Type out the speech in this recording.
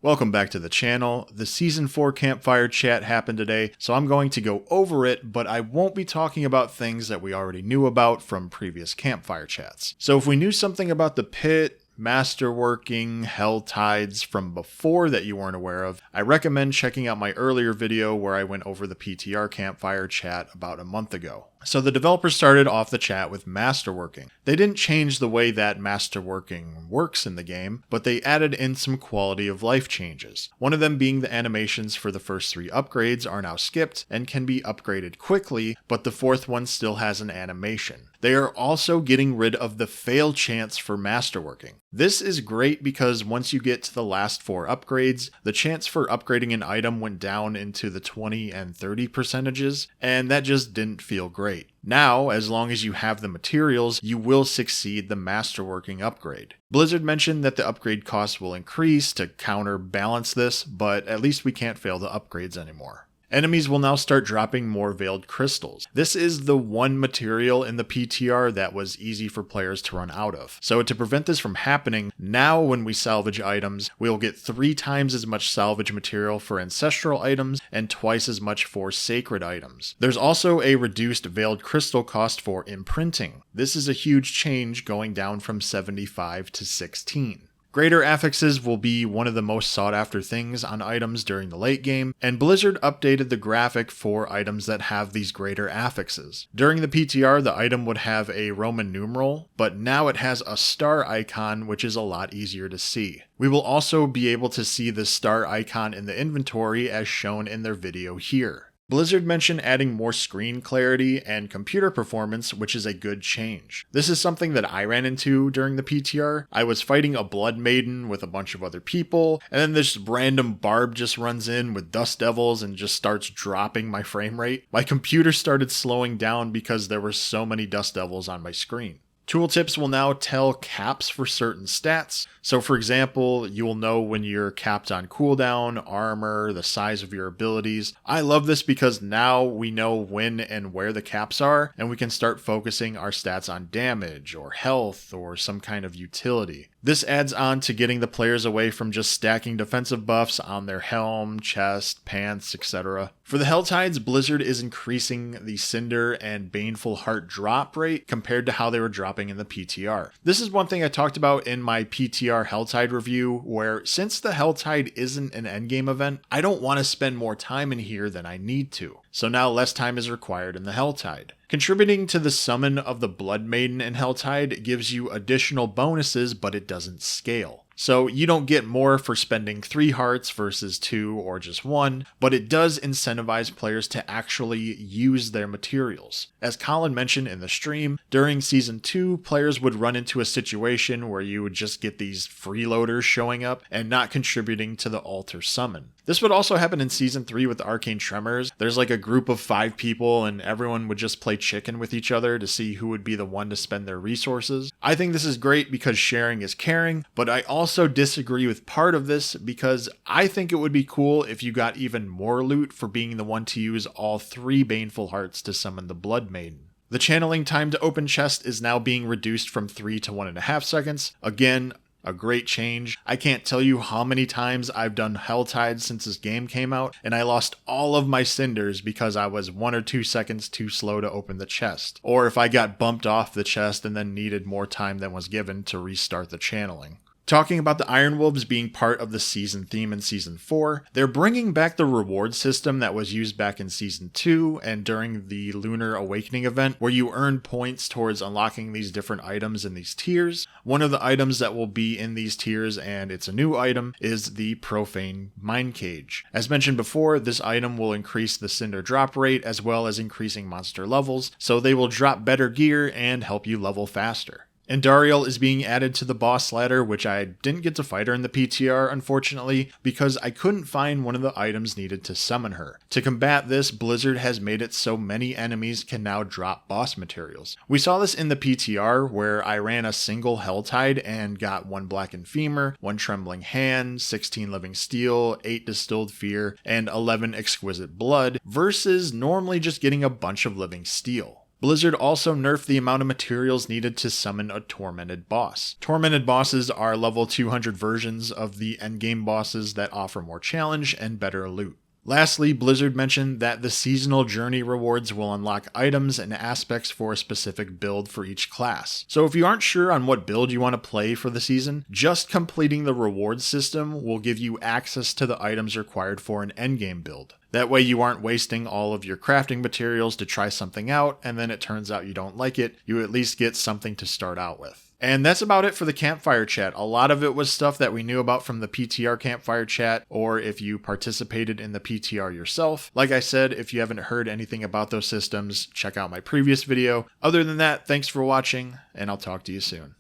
Welcome back to the channel. The Season 4 Campfire chat happened today, so I'm going to go over it, but I won't be talking about things that we already knew about from previous Campfire chats. So if we knew something about the pit, masterworking, hell tides from before that you weren't aware of, I recommend checking out my earlier video where I went over the PTR Campfire chat about a month ago. So the developers started off the chat with masterworking. They didn't change the way that masterworking works in the game, but they added in some quality of life changes. One of them being the animations for the first 3 upgrades are now skipped and can be upgraded quickly, but the 4th one still has an animation. They are also getting rid of the fail chance for masterworking. This is great because once you get to the last 4 upgrades, the chance for upgrading an item went down into the 20 and 30 percentages, and that just didn't feel great. Now, as long as you have the materials, you will succeed the masterworking upgrade. Blizzard mentioned that the upgrade costs will increase to counterbalance this, but at least we can't fail the upgrades anymore. Enemies will now start dropping more veiled crystals. This is the one material in the PTR that was easy for players to run out of. So to prevent this from happening, now when we salvage items, we'll get 3 times as much salvage material for ancestral items and twice as much for sacred items. There's also a reduced veiled crystal cost for imprinting. This is a huge change, going down from 75 to 16. Greater affixes will be one of the most sought after things on items during the late game, and Blizzard updated the graphic for items that have these greater affixes. During the PTR, the item would have a Roman numeral, but now it has a star icon, which is a lot easier to see. We will also be able to see the star icon in the inventory as shown in their video here. Blizzard mentioned adding more screen clarity and computer performance, which is a good change. This is something that I ran into during the PTR. I was fighting a blood maiden with a bunch of other people, and then this random barb just runs in with dust devils and just starts dropping my frame rate. My computer started slowing down because there were so many dust devils on my screen. Tooltips will now tell caps for certain stats. So for example, you will know when you're capped on cooldown, armor, the size of your abilities. I love this because now we know when and where the caps are, and we can start focusing our stats on damage or health or some kind of utility. This adds on to getting the players away from just stacking defensive buffs on their helm, chest, pants, etc. For the Helltides, Blizzard is increasing the Cinder and Baneful Heart drop rate compared to how they were dropping in the PTR. This is one thing I talked about in my PTR Helltide review, where since the Helltide isn't an endgame event, I don't want to spend more time in here than I need to. So now less time is required in the Helltide. Contributing to the summon of the Blood Maiden in Helltide gives you additional bonuses, but it doesn't scale. So you don't get more for spending 3 hearts versus 2 or just 1, but it does incentivize players to actually use their materials. As Colin mentioned in the stream, during Season 2, players would run into a situation where you would just get these freeloaders showing up and not contributing to the altar summon. This would also happen in Season 3 with Arcane Tremors. There's like a group of 5 people and everyone would just play chicken with each other to see who would be the one to spend their resources. I think this is great because sharing is caring, but I also disagree with part of this because I think it would be cool if you got even more loot for being the one to use all 3 Baneful Hearts to summon the Blood Maiden. The channeling time to open chest is now being reduced from 3 to 1.5 seconds. Again, a great change. I can't tell you how many times I've done Helltide since this game came out, and I lost all of my cinders because I was 1 or 2 seconds too slow to open the chest. Or if I got bumped off the chest and then needed more time than was given to restart the channeling. Talking about the Iron Wolves being part of the season theme in Season 4, they're bringing back the reward system that was used back in Season 2 and during the Lunar Awakening event, where you earn points towards unlocking these different items in these tiers. One of the items that will be in these tiers, and it's a new item, is the Profane Mind Cage. As mentioned before, this item will increase the Cinder drop rate as well as increasing monster levels, so they will drop better gear and help you level faster. Andariel is being added to the boss ladder, which I didn't get to fight her in the PTR, unfortunately, because I couldn't find one of the items needed to summon her. To combat this, Blizzard has made it so many enemies can now drop boss materials. We saw this in the PTR, where I ran a single Helltide and got 1 Blackened Femur, 1 Trembling Hand, 16 Living Steel, 8 Distilled Fear, and 11 Exquisite Blood, versus normally just getting a bunch of Living Steel. Blizzard also nerfed the amount of materials needed to summon a tormented boss. Tormented bosses are level 200 versions of the endgame bosses that offer more challenge and better loot. Lastly, Blizzard mentioned that the seasonal journey rewards will unlock items and aspects for a specific build for each class. So if you aren't sure on what build you want to play for the season, just completing the reward system will give you access to the items required for an endgame build. That way you aren't wasting all of your crafting materials to try something out, and then it turns out you don't like it. You at least get something to start out with. And that's about it for the Campfire chat. A lot of it was stuff that we knew about from the PTR Campfire chat, or if you participated in the PTR yourself. Like I said, if you haven't heard anything about those systems, check out my previous video. Other than that, thanks for watching, and I'll talk to you soon.